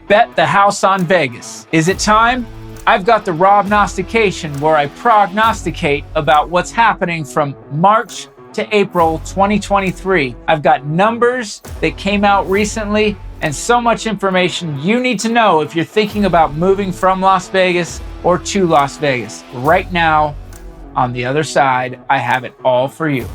Bet the house on Vegas. Is it time? I've got the Robnostication, where I prognosticate about what's happening from March to April 2023. I've got numbers that came out recently and so much information you need to know if you're thinking about moving from Las Vegas or to Las Vegas. Right now, on the other side, I have it all for you.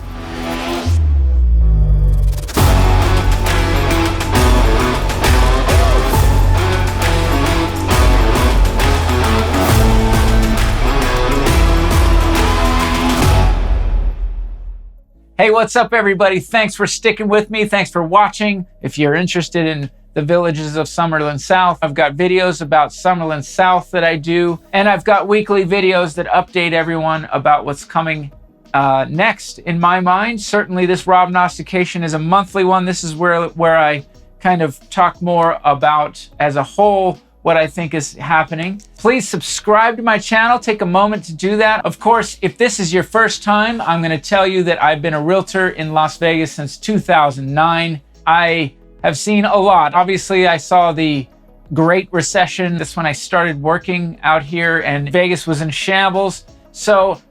Hey, what's up, everybody? Thanks for sticking with me. Thanks for watching. If you're interested in the villages of Summerlin South, I've got videos about Summerlin South that I do, and I've got weekly videos that update everyone about what's coming next in my mind. Certainly this Robnostication is a monthly one. This is where I kind of talk more about, as a whole, what I think is happening. Please subscribe to my channel. Take a moment to do that. Of course, if this is your first time, I'm going to tell you that I've been a realtor in Las Vegas since 2009. I have seen a lot. Obviously, I saw the Great Recession. That's when I started working out here, and Vegas was in shambles. So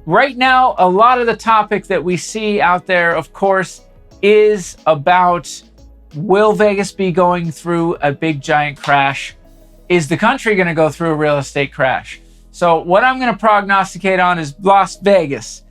right now, a lot of the topic that we see out there, of course, is about, will Vegas be going through a big giant crash? Is the country going to go through a real estate crash? So what I'm going to prognosticate on is Las Vegas.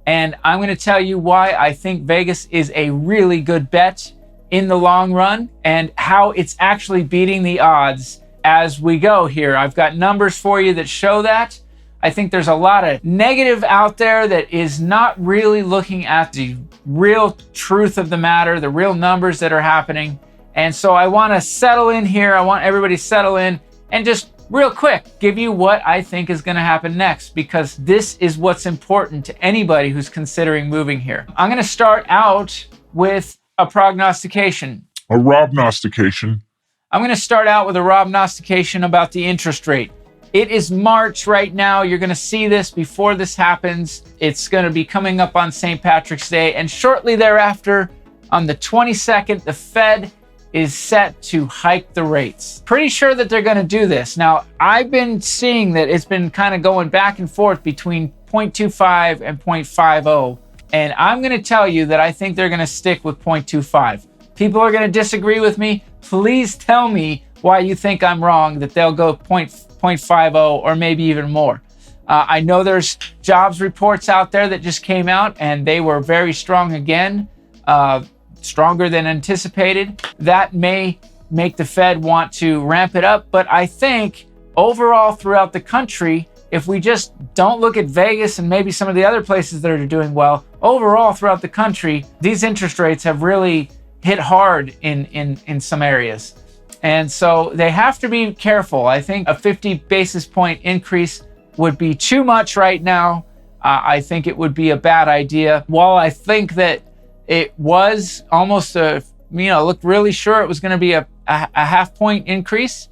And I'm going to tell you why I think Vegas is a really good bet in the long run and how it's actually beating the odds as we go here. I've got numbers for you that show that. I think there's a lot of negative out there that is not really looking at the real truth of the matter, the real numbers that are happening. And so I want to settle in here. I want everybody to settle in and just real quick give you what I think is going to happen next, because this is what's important to anybody who's considering moving here. I'm going to start out with a prognostication. A Robnostication. I'm going to start out with a Robnostication about the interest rate. It is March right now. You're going to see this before this happens. It's going to be coming up on St. Patrick's Day, and shortly thereafter, on the 22nd, the Fed is set to hike the rates. Pretty sure that they're going to do this. Now, I've been seeing that it's been kind of going back and forth between 0.25 and 0.50. And I'm going to tell you that I think they're going to stick with 0.25. People are going to disagree with me. Please tell me why you think I'm wrong, that they'll go 0.50 or maybe even more. I know there's jobs reports out there that just came out, and they were very strong again. Stronger than anticipated. That may make the Fed want to ramp it up, but I think overall throughout the country, if we just don't look at Vegas and maybe some of the other places that are doing well, overall throughout the country, these interest rates have really hit hard in some areas. And so they have to be careful. I think a 50 basis point increase would be too much right now. I think it would be a bad idea. While I think that it was almost looked really sure it was going to be a half point increase,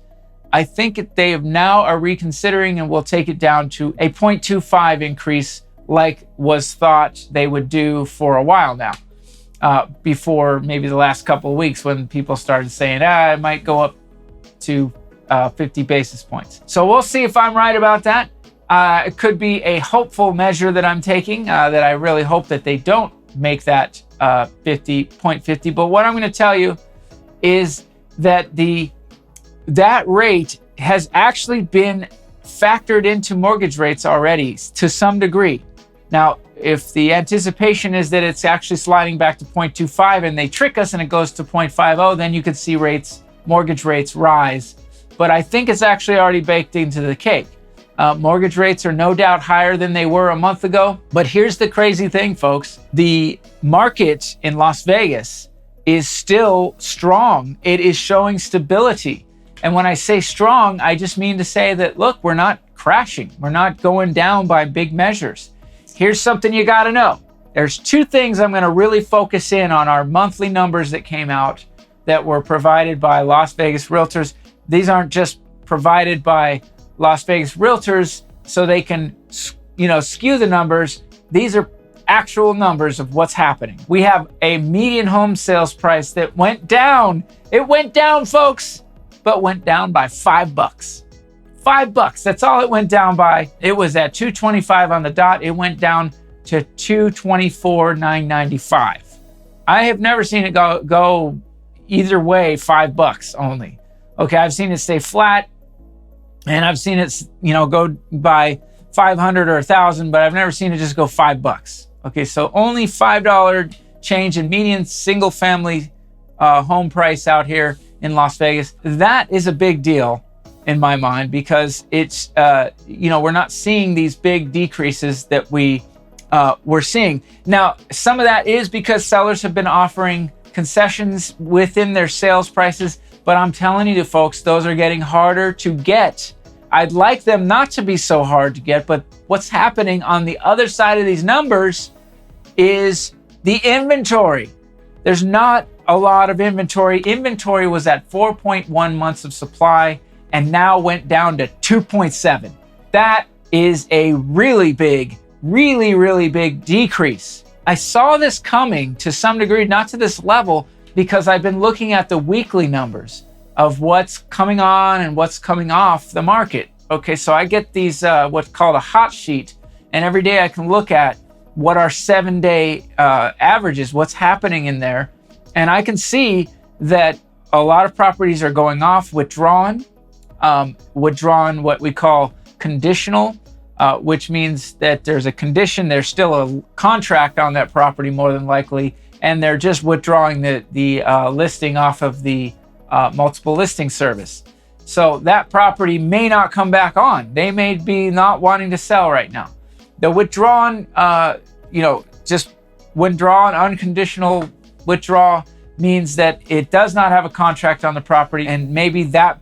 I think they have now are reconsidering and will take it down to a 0.25 increase, like was thought they would do for a while now, before maybe the last couple of weeks when people started saying, it might go up to 50 basis points. So we'll see if I'm right about that. It could be a hopeful measure that I'm taking, that I really hope that they don't make that 0.50. But what I'm going to tell you is that that rate has actually been factored into mortgage rates already to some degree. Now, if the anticipation is that it's actually sliding back to 0.25 and they trick us and it goes to 0.50, then you could see mortgage rates rise. But I think it's actually already baked into the cake. Mortgage rates are no doubt higher than they were a month ago. But here's the crazy thing, folks. The market in Las Vegas is still strong. It is showing stability. And when I say strong, I just mean to say that, look, we're not crashing. We're not going down by big measures. Here's something you got to know. There's two things I'm going to really focus in on our monthly numbers that came out that were provided by Las Vegas Realtors. These aren't just provided by Las Vegas Realtors so they can, skew the numbers. These are actual numbers of what's happening. We have a median home sales price that went down. It went down, folks. but went down by $5. $5. That's all it went down by. It was at 225 on the dot. It went down to 224,995. I have never seen it go either way, $5 only. Okay, I've seen it stay flat, and I've seen it, go by 500 or 1,000, but I've never seen it just go $5. Okay, so only $5 change in median single family home price out here in Las Vegas. That is a big deal in my mind, because it's, we're not seeing these big decreases that we're seeing. Now, some of that is because sellers have been offering concessions within their sales prices, but I'm telling you folks, those are getting harder to get. I'd like them not to be so hard to get, but what's happening on the other side of these numbers is the inventory. There's not a lot of inventory. Inventory was at 4.1 months of supply and now went down to 2.7. That is a really big decrease. I saw this coming to some degree, not to this level, because I've been looking at the weekly numbers of what's coming on and what's coming off the market. Okay, so I get these what's called a hot sheet, and every day I can look at what our 7-day average is, what's happening in there, and I can see that a lot of properties are going off, withdrawn, what we call conditional, which means that there's a condition, there's still a contract on that property more than likely, and they're just withdrawing the listing off of the multiple listing service. So that property may not come back on. They may be not wanting to sell right now. The withdrawn, just withdrawn, unconditional withdraw means that it does not have a contract on the property, and maybe that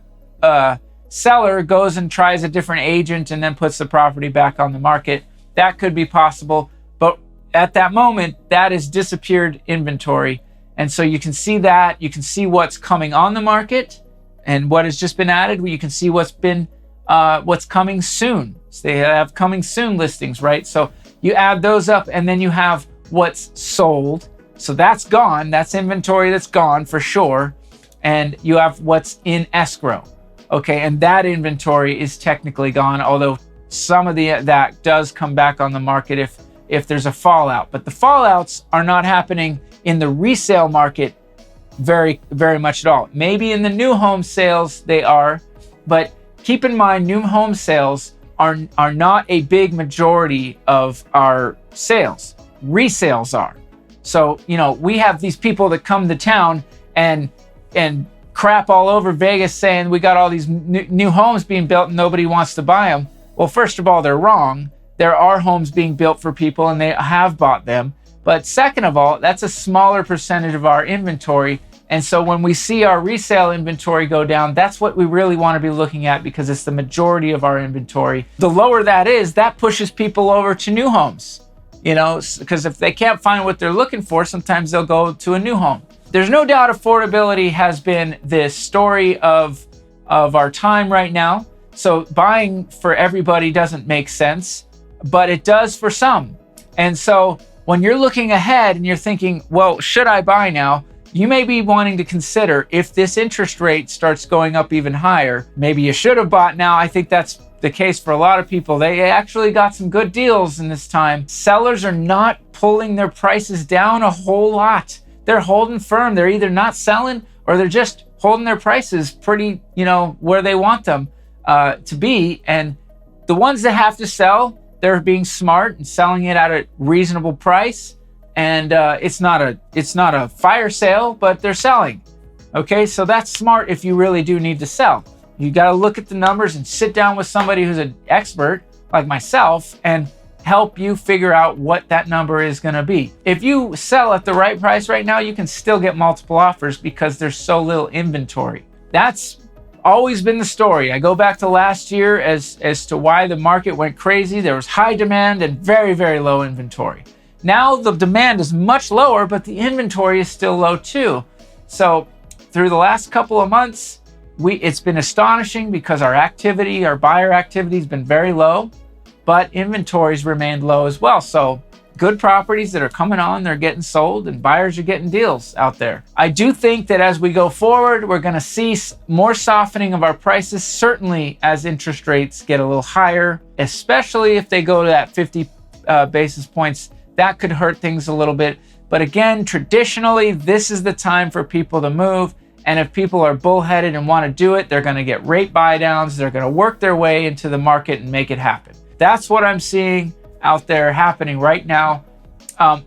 seller goes and tries a different agent and then puts the property back on the market. That could be possible, but at that moment, that is disappeared inventory. And so you can see that, you can see what's coming on the market and what has just been added. You can see what's coming soon. So they have coming soon listings, right? So you add those up, and then you have what's sold. So that's gone. That's inventory that's gone for sure. And you have what's in escrow. Okay, and that inventory is technically gone, although some of that does come back on the market if there's a fallout. But the fallouts are not happening in the resale market very, very much at all. Maybe in the new home sales they are, but keep in mind, new home sales are not a big majority of our sales. Resales are. So, we have these people that come to town and crap all over Vegas saying we got all these new homes being built and nobody wants to buy them. Well, first of all, they're wrong. There are homes being built for people and they have bought them. But second of all, that's a smaller percentage of our inventory. And so when we see our resale inventory go down, that's what we really want to be looking at, because it's the majority of our inventory. The lower that is, that pushes people over to new homes, because if they can't find what they're looking for, sometimes they'll go to a new home. There's no doubt affordability has been the story of our time right now. So buying for everybody doesn't make sense, but it does for some. And so when you're looking ahead and you're thinking, well, should I buy now? You may be wanting to consider, if this interest rate starts going up even higher, maybe you should have bought now. I think that's the case for a lot of people. They actually got some good deals in this time. Sellers are not pulling their prices down a whole lot. They're holding firm. They're either not selling or they're just holding their prices pretty, where they want them to be. And the ones that have to sell, they're being smart and selling it at a reasonable price. And it's not a fire sale, but they're selling. Okay, so that's smart if you really do need to sell. You got to look at the numbers and sit down with somebody who's an expert like myself and help you figure out what that number is going to be. If you sell at the right price right now, you can still get multiple offers because there's so little inventory. That's always been the story. I go back to last year as to why the market went crazy. There was high demand and very, very low inventory. Now the demand is much lower, but the inventory is still low too. So through the last couple of months, it's been astonishing because our buyer activity has been very low, but inventories remained low as well. So good properties that are coming on, they're getting sold, and buyers are getting deals out there. I do think that as we go forward, we're going to see more softening of our prices, certainly as interest rates get a little higher, especially if they go to that 50 basis points. That could hurt things a little bit. But again, traditionally, this is the time for people to move. And if people are bullheaded and want to do it, they're going to get rate buy downs. They're going to work their way into the market and make it happen. That's what I'm seeing out there happening right now.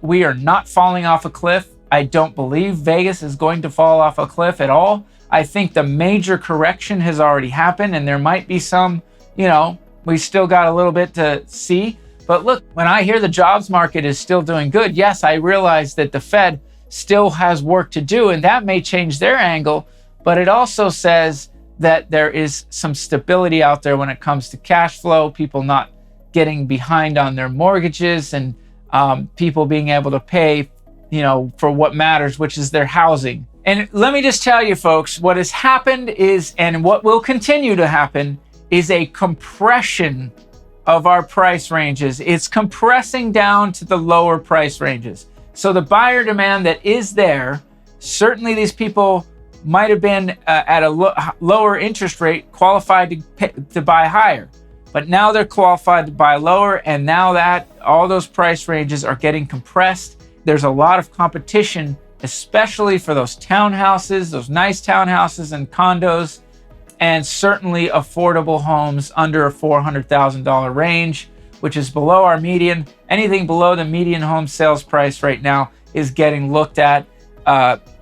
We are not falling off a cliff. I don't believe Vegas is going to fall off a cliff at all. I think the major correction has already happened, and there might be some, we still got a little bit to see. But look, when I hear the jobs market is still doing good, yes, I realize that the Fed still has work to do, and that may change their angle, but it also says that there is some stability out there when it comes to cash flow, people not getting behind on their mortgages, and people being able to pay, for what matters, which is their housing. And let me just tell you, folks, what has happened is, and what will continue to happen, is a compression of our price ranges. It's compressing down to the lower price ranges. So the buyer demand that is there, certainly these people might have been at a lower interest rate qualified to buy higher. But now they're qualified to buy lower, and now that all those price ranges are getting compressed, there's a lot of competition, especially for those townhouses, those nice townhouses and condos, and certainly affordable homes under a $400,000 range, which is below our median. Anything below the median home sales price right now is getting looked at.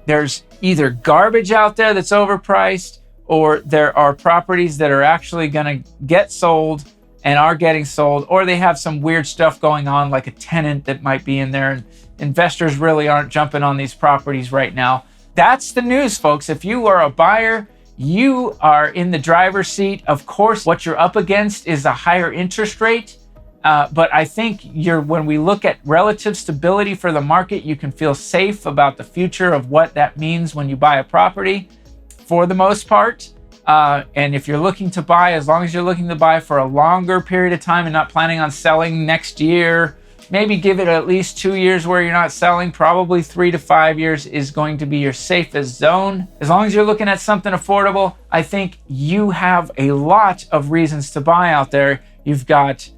There's either garbage out there that's overpriced, or there are properties that are actually going to get sold and are getting sold, or they have some weird stuff going on, like a tenant that might be in there, and investors really aren't jumping on these properties right now. That's the news, folks. If you are a buyer, you are in the driver's seat. Of course, what you're up against is a higher interest rate. But I think when we look at relative stability for the market, you can feel safe about the future of what that means when you buy a property for the most part. And if you're looking to buy, as long as you're looking to buy for a longer period of time and not planning on selling next year, maybe give it at least 2 years where you're not selling. Probably 3 to 5 years is going to be your safest zone. As long as you're looking at something affordable, I think you have a lot of reasons to buy out there. You've got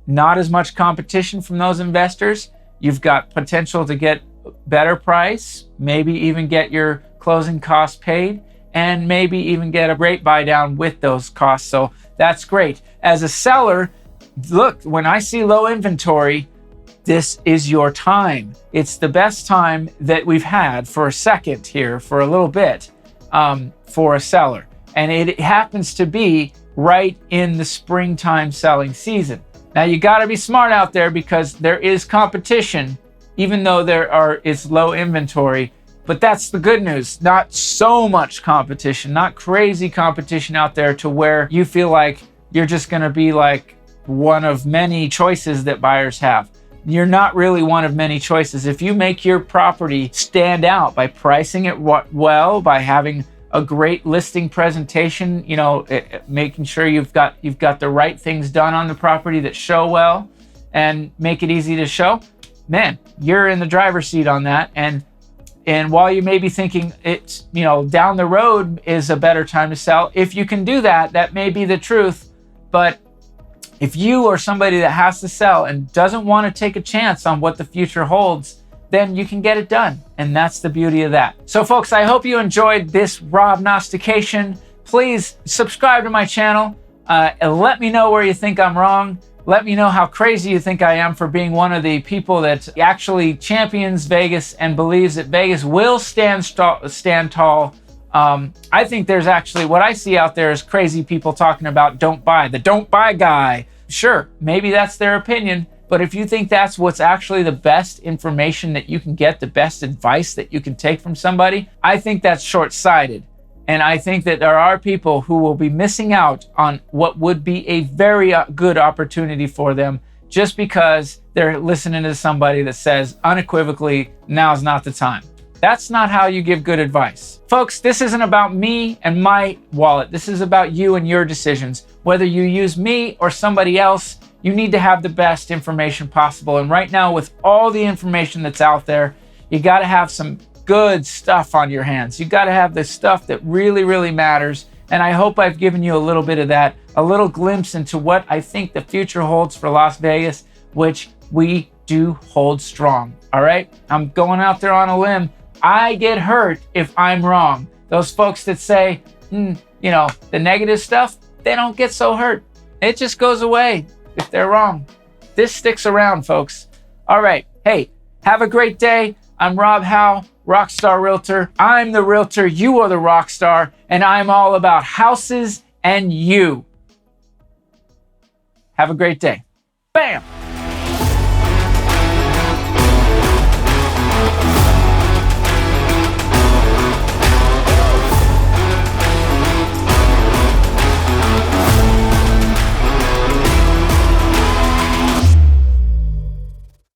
not as much competition from those investors. You've got potential to get better price, maybe even get your closing costs paid, and maybe even get a rate buy down with those costs. So that's great. As a seller, look, when I see low inventory, this is your time. It's the best time that we've had for a second here, for a little bit, for a seller. And it happens to be right in the springtime selling season. Now you got to be smart out there, because there is competition, even though it's low inventory. But that's the good news. Not so much competition, not crazy competition out there to where you feel like you're just going to be like one of many choices that buyers have. You're not really one of many choices. If you make your property stand out by pricing it well, by having a great listing presentation, making sure you've got the right things done on the property that show well and make it easy to show, man, you're in the driver's seat on that. And while you may be thinking it's, down the road is a better time to sell, if you can do that, that may be the truth. But if you are somebody that has to sell and doesn't want to take a chance on what the future holds, then you can get it done. And that's the beauty of that. So folks, I hope you enjoyed this Robnostication. Please subscribe to my channel and let me know where you think I'm wrong. Let me know how crazy you think I am for being one of the people that actually champions Vegas and believes that Vegas will stand tall. I think there's actually, what I see out there is crazy people talking about the don't buy guy. Sure, maybe that's their opinion, but if you think that's what's actually the best information that you can get, the best advice that you can take from somebody, I think that's short-sighted. And I think that there are people who will be missing out on what would be a very good opportunity for them, just because they're listening to somebody that says unequivocally, now's not the time. That's not how you give good advice. Folks, this isn't about me and my wallet. This is about you and your decisions. Whether you use me or somebody else, you need to have the best information possible. And right now, with all the information that's out there, you got to have some good stuff on your hands. You got to have the stuff that really, really matters. And I hope I've given you a little bit of that, a little glimpse into what I think the future holds for Las Vegas, which we do hold strong. All right. I'm going out there on a limb. I get hurt if I'm wrong. Those folks that say, you know, the negative stuff, they don't get so hurt. It just goes away if they're wrong. This sticks around, folks. All right. Hey, have a great day. I'm Rob Howe, Rockstar Realtor. I'm the Realtor. You are the Rockstar. And I'm all about houses and you. Have a great day. Bam!